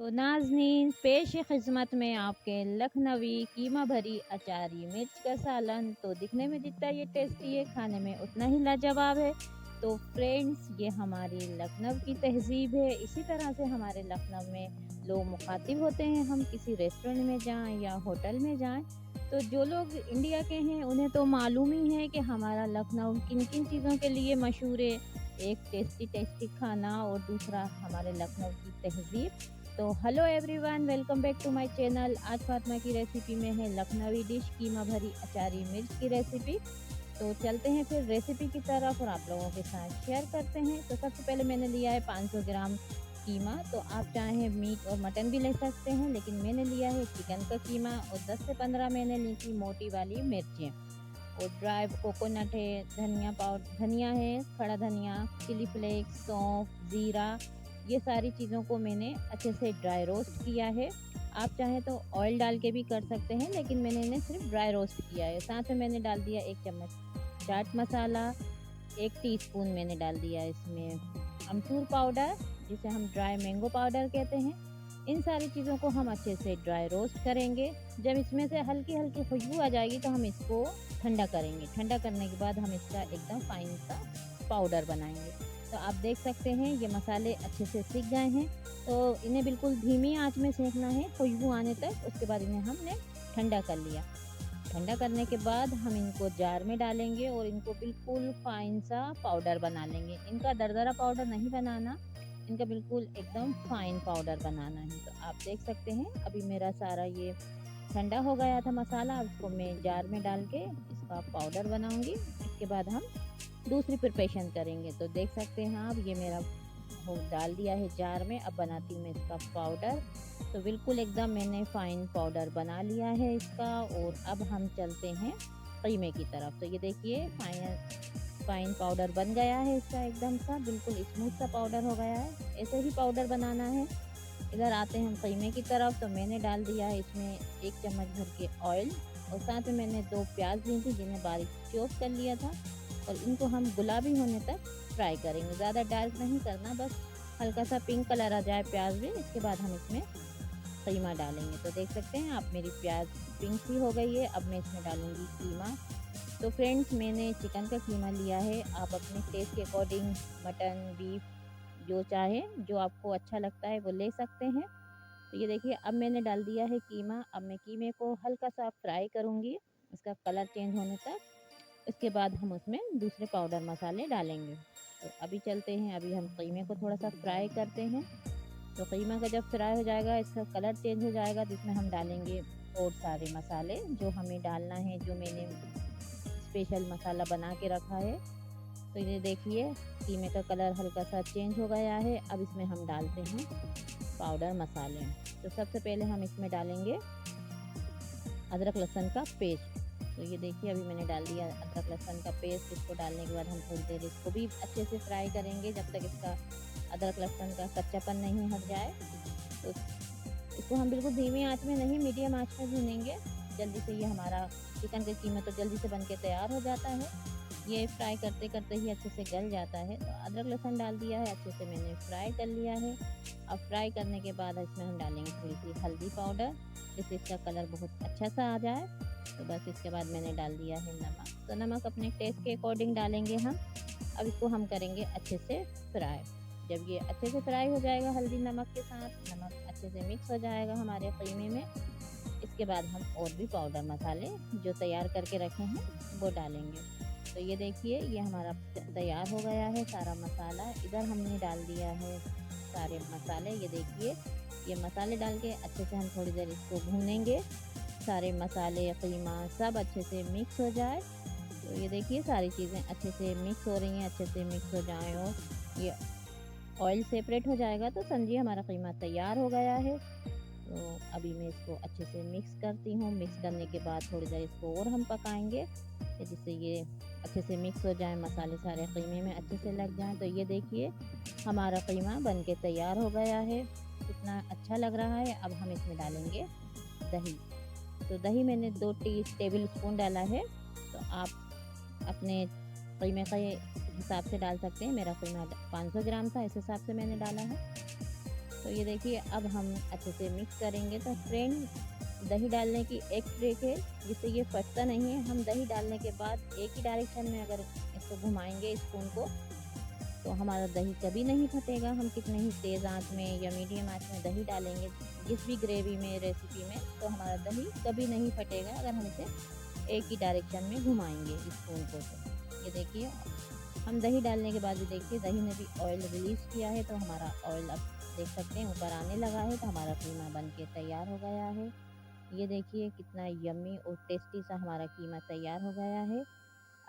तो नाज़नीन पेश खिदमत में आपके लखनवी कीमा भरी अचारी मिर्च का सालन। तो दिखने में जितना ये टेस्टी है, खाने में उतना ही लाजवाब है। तो फ्रेंड्स, ये हमारी लखनऊ की तहज़ीब है। इसी तरह से हमारे लखनऊ में लोग मुखातिब होते हैं। हम किसी रेस्टोरेंट में जाएं या होटल में जाएं, तो जो लोग इंडिया के हैं उन्हें तो मालूम ही है कि हमारा लखनऊ किन किन चीज़ों के लिए मशहूर है। एक टेस्टी टेस्टी खाना और दूसरा हमारे लखनऊ की तहज़ीब। तो hello everyone, welcome back to my channel. आज फातिमा की रेसिपी में है लखनवी डिश कीमा भरी अचारी मिर्च की रेसिपी। तो चलते हैं फिर रेसिपी की तरफ और आप लोगों के साथ शेयर करते हैं। तो सबसे पहले मैंने लिया है 500 ग्राम कीमा। तो आप चाहें मीट और मटन भी ले सकते हैं, लेकिन मैंने लिया है चिकन का कीमा। और 10 से 15 मैंने ली थी मोटी वाली मिर्चें। और ड्राई कोकोनट है, धनिया पाउडर, धनिया है, खड़ा धनिया, चिली फ्लेक्स, सौंफ, ज़ीरा, ये सारी चीज़ों को मैंने अच्छे से ड्राई रोस्ट किया है। आप चाहें तो ऑयल डाल के भी कर सकते हैं, लेकिन मैंने इन्हें सिर्फ ड्राई रोस्ट किया है। साथ में मैंने डाल दिया 1 चम्मच चाट मसाला, 1 टीस्पून मैंने डाल दिया इसमें अमचूर पाउडर, जिसे हम ड्राई मैंगो पाउडर कहते हैं। इन सारी चीज़ों को हम अच्छे से ड्राई रोस्ट करेंगे। जब इसमें से हल्की हल्की खुशबू आ जाएगी तो हम इसको ठंडा करेंगे। ठंडा करने के बाद हम इसका एकदम फाइन सा पाउडर बनाएंगे। तो आप देख सकते हैं ये मसाले अच्छे से सीख गए हैं। तो इन्हें बिल्कुल धीमी आंच में सेकना है खुशबू आने तक। उसके बाद इन्हें हमने ठंडा कर लिया। ठंडा करने के बाद हम इनको जार में डालेंगे और इनको बिल्कुल फाइन सा पाउडर बना लेंगे। इनका दरदरा पाउडर नहीं बनाना, इनका बिल्कुल एकदम फाइन पाउडर बनाना है। तो आप देख सकते हैं अभी मेरा सारा ये ठंडा हो गया था मसाला। अब इसको मैं जार में डाल के इसका पाउडर बनाऊंगी। इसके बाद हम दूसरी प्रिपरेशन करेंगे। तो देख सकते हैं आप, ये मेरा हो डाल दिया है जार में। अब बनाती हूँ मैं इसका पाउडर। तो बिल्कुल एकदम मैंने फाइन पाउडर बना लिया है इसका। और अब हम चलते हैं कीमे की तरफ। तो ये देखिए फाइन पाउडर बन गया है इसका, एकदम सा बिल्कुल स्मूथ सा पाउडर हो गया है। ऐसे ही पाउडर बनाना है। इधर आते हैं हम कीमे की तरफ। तो मैंने डाल दिया है इसमें 1 चम्मच भर के ऑयल। और साथ में मैंने 2 प्याज ली थी जिन्हें बारीक चॉप कर लिया था। और इनको हम गुलाबी होने तक फ्राई करेंगे। ज़्यादा डार्क नहीं करना, बस हल्का सा पिंक कलर आ जाए प्याज में। इसके बाद हम इसमें कीमा डालेंगे। तो देख सकते हैं आप, मेरी प्याज पिंक सी हो गई है। अब मैं इसमें डालूंगी कीमा। तो फ्रेंड्स, मैंने चिकन का कीमा लिया है। आप अपने टेस्ट के अकॉर्डिंग मटन, बीफ जो चाहे, जो आपको अच्छा लगता है वो ले सकते हैं। तो ये देखिए अब मैंने डाल दिया है कीमा। अब मैं कीमे को हल्का सा फ्राई करूँगी, इसका कलर चेंज होने तक। इसके बाद हम उसमें दूसरे पाउडर मसाले डालेंगे। तो अभी चलते हैं, अभी हम कीमे को थोड़ा सा फ्राई करते हैं। तो कीमा का जब फ्राई हो जाएगा, इसका कलर चेंज हो जाएगा, तो इसमें हम डालेंगे और सारे मसाले जो हमें डालना है, जो मैंने स्पेशल मसाला बना के रखा है। तो ये देखिए कीमे का कलर हल्का सा चेंज हो गया है। अब इसमें हम डालते हैं पाउडर मसाले। तो सबसे पहले हम इसमें डालेंगे अदरक लहसुन का पेस्ट। तो ये देखिए अभी मैंने डाल दिया अदरक लहसुन का पेस्ट। इसको डालने के बाद हम थोड़ी देर इसको भी अच्छे से फ्राई करेंगे जब तक इसका अदरक लहसुन का कच्चापन नहीं हट जाए। तो इसको हम बिल्कुल धीमी आंच में नहीं, मीडियम आंच में भूनेंगे। जल्दी से ये हमारा चिकन का कीमा तो जल्दी से बन के तैयार हो जाता है। ये फ्राई करते करते ही अच्छे से गल जाता है। तो अदरक लहसुन डाल दिया है, अच्छे से मैंने फ्राई कर लिया है। अब फ्राई करने के बाद इसमें हम डालेंगे थोड़ी सी हल्दी पाउडर, जिससे इसका कलर बहुत अच्छा सा आ जाए। तो बस इसके बाद मैंने डाल दिया है नमक। तो नमक अपने टेस्ट के अकॉर्डिंग डालेंगे हम। अब इसको हम करेंगे अच्छे से फ्राई। जब ये अच्छे से फ्राई हो जाएगा हल्दी नमक के साथ, नमक अच्छे से मिक्स हो जाएगा हमारे कीमे में, इसके बाद हम और भी पाउडर मसाले जो तैयार करके रखे हैं वो डालेंगे। तो ये देखिए ये हमारा तैयार हो गया है सारा मसाला। इधर हमने डाल दिया है सारे मसाले। ये देखिए ये मसाले डाल के अच्छे से हम थोड़ी देर इसको भूनेंगे। सारे मसाले, कीमा सब अच्छे से मिक्स हो जाए। तो ये देखिए सारी चीज़ें अच्छे से मिक्स हो रही हैं। अच्छे से मिक्स हो जाए और ये ऑयल सेपरेट हो जाएगा तो समझिए हमारा कीमा तैयार हो गया है। तो अभी मैं इसको अच्छे से मिक्स करती हूँ। मिक्स करने के बाद थोड़ी देर इसको और हम पकाएंगे कि जिससे ये अच्छे से मिक्स हो जाए, मसाले सारे कीमे में अच्छे से लग जाएं। तो ये देखिए हमारा कीमा बन के तैयार हो गया है, कितना अच्छा लग रहा है। अब हम इसमें डालेंगे दही। तो दही मैंने 2 टेबल स्पून डाला है। तो आप अपने कीमे का हिसाब से डाल सकते हैं। मेरा कीमा 500 ग्राम था, इस हिसाब से मैंने डाला है। तो ये देखिए अब हम अच्छे से मिक्स करेंगे। तो फ्रेंड, दही डालने की एक ट्रिक है जिससे ये फटता नहीं है। हम दही डालने के बाद एक ही डायरेक्शन में अगर इसको घुमाएंगे स्पून को, तो हमारा दही कभी नहीं फटेगा। हम कितने ही तेज़ आंच में या मीडियम आंच में दही डालेंगे जिस भी ग्रेवी में, रेसिपी में, तो हमारा दही कभी नहीं फटेगा अगर हम इसे एक ही डायरेक्शन में घुमाएंगे स्पून को। तो ये देखिए हम दही डालने के बाद भी देखिए दही ने भी ऑयल रिलीज़ किया है, तो हमारा ऑयल अब देख सकते हैं ऊपर आने लगा है। तो हमारा कीमा बन के तैयार हो गया है। ये देखिए कितना यम्मी और टेस्टी सा हमारा कीमा तैयार हो गया है।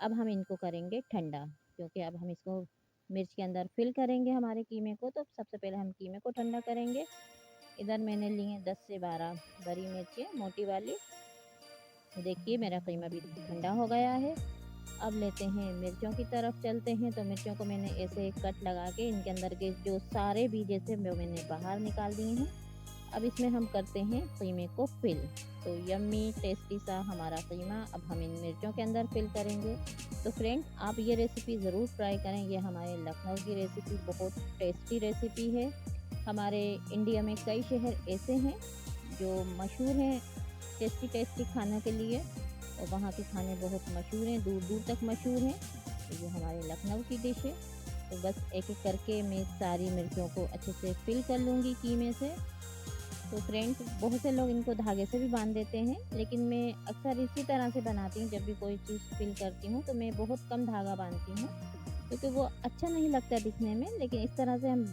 अब हम इनको करेंगे ठंडा, क्योंकि अब हम इसको मिर्च के अंदर फिल करेंगे हमारे कीमे को। तो सबसे पहले हम कीमे को ठंडा करेंगे। इधर मैंने लिए 10 से 12 बड़ी मिर्चें मोटी वाली। देखिए मेरा कीमा भी ठंडा हो गया है। अब लेते हैं मिर्चों की तरफ चलते हैं। तो मिर्चों को मैंने ऐसे कट लगा के इनके अंदर के जो सारे बीज थे वो मैंने बाहर निकाल दिए हैं। अब इसमें हम करते हैं कीमे को फिल। तो यम्मी टेस्टी सा हमारा कीमा अब हम इन मिर्चों के अंदर फिल करेंगे। तो फ्रेंड, आप ये रेसिपी ज़रूर ट्राई करें। ये हमारे लखनऊ की रेसिपी बहुत टेस्टी रेसिपी है। हमारे इंडिया में कई शहर ऐसे हैं जो मशहूर हैं टेस्टी टेस्टी खाने के लिए, और वहाँ के खाने बहुत मशहूर हैं, दूर दूर तक मशहूर हैं। तो ये हमारे लखनऊ की डिश है। तो बस एक एक करके मैं सारी मिर्चों को अच्छे से फिल कर लूँगी कीमे से। तो फ्रेंड्स, बहुत से लोग इनको धागे से भी बांध देते हैं, लेकिन मैं अक्सर इसी तरह से बनाती हूँ। जब भी कोई चीज़ फिल करती हूँ तो मैं बहुत कम धागा बांधती हूँ, क्योंकि वो अच्छा नहीं लगता दिखने में। लेकिन इस तरह से हम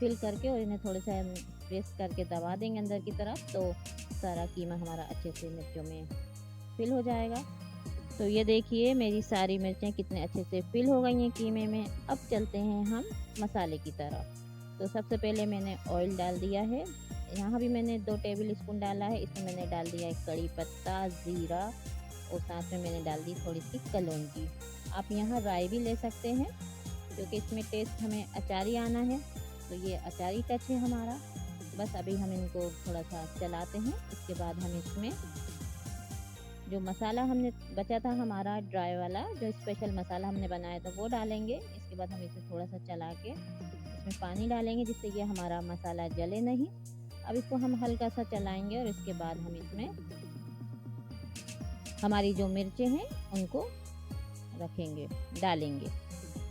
फिल करके और इन्हें थोड़े से हम प्रेस करके दबा देंगे अंदर की तरफ, तो सारा कीमा हमारा अच्छे से मिर्चों में फिल हो जाएगा। तो ये देखिए मेरी सारी मिर्चें कितने अच्छे से फिल हो गई हैं कीमे में। अब चलते हैं हम मसाले की तरफ। तो सबसे पहले मैंने ऑयल डाल दिया है। यहाँ भी मैंने 2 टेबल स्पून डाला है। इसमें मैंने डाल दिया है कड़ी पत्ता, ज़ीरा, और साथ में मैंने डाल दी थोड़ी सी कलौंजी। आप यहाँ राई भी ले सकते हैं, क्योंकि इसमें टेस्ट हमें अचारी आना है। तो ये अचारी टच है हमारा। बस अभी हम इनको थोड़ा सा चलाते हैं। इसके बाद हम इसमें जो मसाला हमने बचा था हमारा ड्राई वाला, जो स्पेशल मसाला हमने बनाया था, वो डालेंगे। इसके बाद हम इसे थोड़ा सा चला के इसमें पानी डालेंगे, जिससे ये हमारा मसाला जले नहीं। अब इसको हम हल्का सा चलाएंगे और इसके बाद हम इसमें हमारी जो मिर्चें हैं उनको रखेंगे, डालेंगे।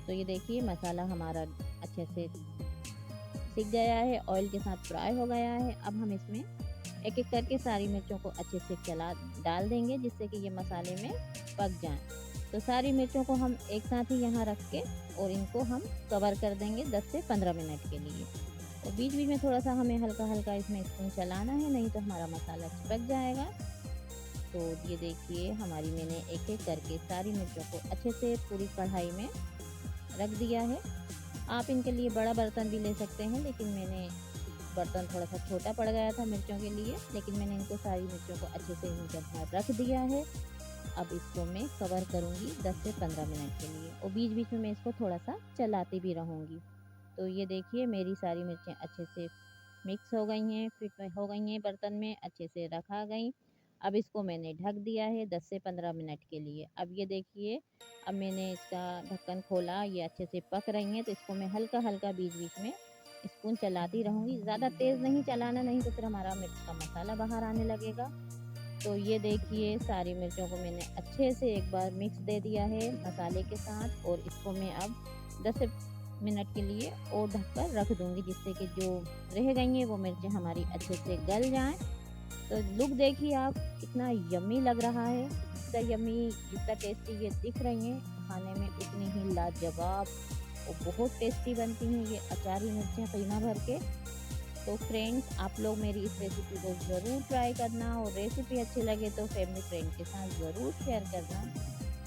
तो ये देखिए मसाला हमारा अच्छे से सीख गया है, ऑयल के साथ फ्राई हो गया है। अब हम इसमें एक एक करके सारी मिर्चों को अच्छे से डाल देंगे, जिससे कि ये मसाले में पक जाएं। तो सारी मिर्चों को हम एक साथ ही यहाँ रख के और इनको हम कवर कर देंगे 10 से 15 मिनट के लिए। और बीच बीच में थोड़ा सा हमें हल्का हल्का इसमें स्पून चलाना है, नहीं तो हमारा मसाला चिपक जाएगा। तो ये देखिए हमारी मैंने एक एक करके सारी मिर्चों को अच्छे से पूरी कढ़ाई में रख दिया है। आप इनके लिए बड़ा बर्तन भी ले सकते हैं, लेकिन मैंने बर्तन थोड़ा सा छोटा पड़ गया था मिर्चों के लिए, लेकिन मैंने इनको सारी मिर्चों को अच्छे से इनके अंदर रख दिया है। अब इसको मैं कवर करूँगी 10 से 15 मिनट के लिए, और बीच बीच में मैं इसको थोड़ा सा चलाती भी रहूँगी। तो ये देखिए मेरी सारी मिर्चें अच्छे से मिक्स हो गई हैं, फिट हो गई हैं, बर्तन में अच्छे से रखा गई। अब इसको मैंने ढक दिया है 10 से 15 मिनट के लिए। अब ये देखिए अब मैंने इसका ढक्कन खोला, ये अच्छे से पक रही हैं। तो इसको मैं हल्का हल्का बीच बीच में स्पून चलाती रहूँगी। ज़्यादा तेज़ नहीं चलाना, नहीं तो फिर हमारा मिर्च का मसाला बाहर आने लगेगा। तो ये देखिए सारी मिर्चों को मैंने अच्छे से एक बार मिक्स दे दिया है मसाले के साथ, और इसको मैं अब 10 मिनट के लिए और ढककर रख दूँगी, जिससे कि जो रह गई हैं वो मिर्चें हमारी अच्छे से गल जाएं। तो लुक देखिए आप, कितना यम्मी लग रहा है। जितना यम्मी, जितना टेस्टी ये दिख रही हैं, खाने में उतनी ही लाजवाब और बहुत टेस्टी बनती हैं ये अचारी मिर्चें कीमा भर के। तो फ्रेंड्स, आप लोग मेरी इस रेसिपी को ज़रूर ट्राई करना, और रेसिपी अच्छी लगे तो फैमिली फ्रेंड के साथ ज़रूर शेयर करना।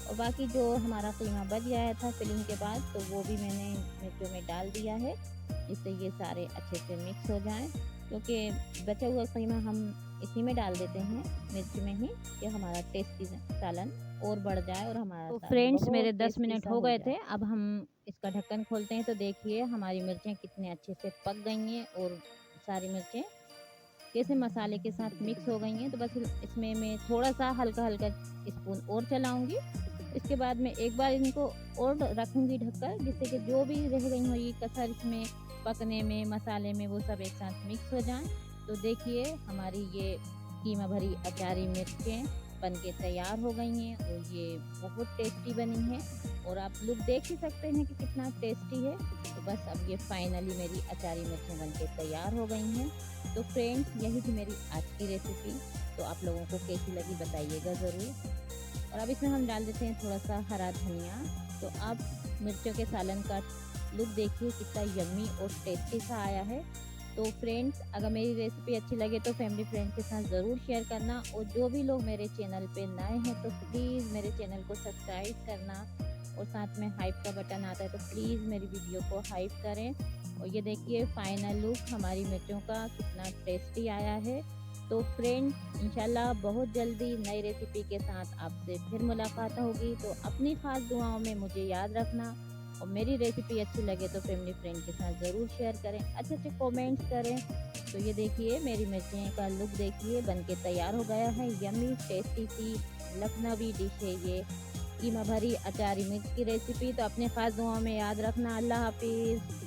और बाकी जो हमारा कीमा बच गया था फिलिंग के बाद, तो वो भी मैंने मिर्चों में डाल दिया है, जिससे ये सारे अच्छे से मिक्स हो जाएं। क्योंकि बचा हुआ कीमा हम इसी में डाल देते हैं, मिर्च में ही, कि हमारा टेस्टी सालन और बढ़ जाए और हमारा तो फ्रेंड्स मेरे 10 मिनट हो गए थे। अब हम इसका ढक्कन खोलते हैं। तो देखिए हमारी मिर्चें कितने अच्छे से पक गई हैं, और सारी मिर्चें कैसे मसाले के साथ मिक्स हो गई हैं। तो बस इसमें मैं थोड़ा सा हल्का हल्का स्पून और चलाऊंगी। इसके बाद मैं एक बार इनको और रखूंगी ढककर, जिससे कि जो भी रह गई होगी कसर इसमें पकने में, मसाले में वो सब एक साथ मिक्स हो जाएं। तो देखिए हमारी ये कीमा भरी अचारी मिर्चें बनके तैयार हो गई हैं और ये बहुत टेस्टी बनी है और आप लोग देख ही सकते हैं कि कितना टेस्टी है। तो बस अब ये फाइनली मेरी अचारी मिर्चें बनके तैयार हो गई हैं। तो फ्रेंड्स यही थी मेरी आज की रेसिपी। तो आप लोगों को कैसी लगी बताइएगा ज़रूर। और अब इसमें हम डाल देते हैं थोड़ा सा हरा धनिया। तो अब मिर्चों के सालन का लुक देखिए कितना यम्मी और टेस्टी सा आया है। तो फ्रेंड्स अगर मेरी रेसिपी अच्छी लगे तो फैमिली फ्रेंड्स के साथ ज़रूर शेयर करना और जो भी लोग मेरे चैनल पे नए हैं तो प्लीज़ मेरे चैनल को सब्सक्राइब करना और साथ में हाइप का बटन आता है तो प्लीज़ मेरी वीडियो को हाइप करें। और ये देखिए फाइनल लुक हमारी मिर्चों का कितना टेस्टी आया है। तो फ्रेंड्स इंशाल्लाह बहुत जल्दी नई रेसिपी के साथ आपसे फिर मुलाकात होगी। तो अपनी ख़ास दुआओं में मुझे याद रखना और मेरी रेसिपी अच्छी लगे तो फैमिली फ्रेंड के साथ ज़रूर शेयर करें, अच्छे अच्छे कमेंट्स करें। तो ये देखिए मेरी मिर्चें का लुक देखिए बनके तैयार हो गया है। यम्मी टेस्टी सी लखनवी डिश है ये कीमा भरी अचारी मिर्च की रेसिपी। तो अपने ख़ास दुआओं में याद रखना। अल्लाह हाफिज़।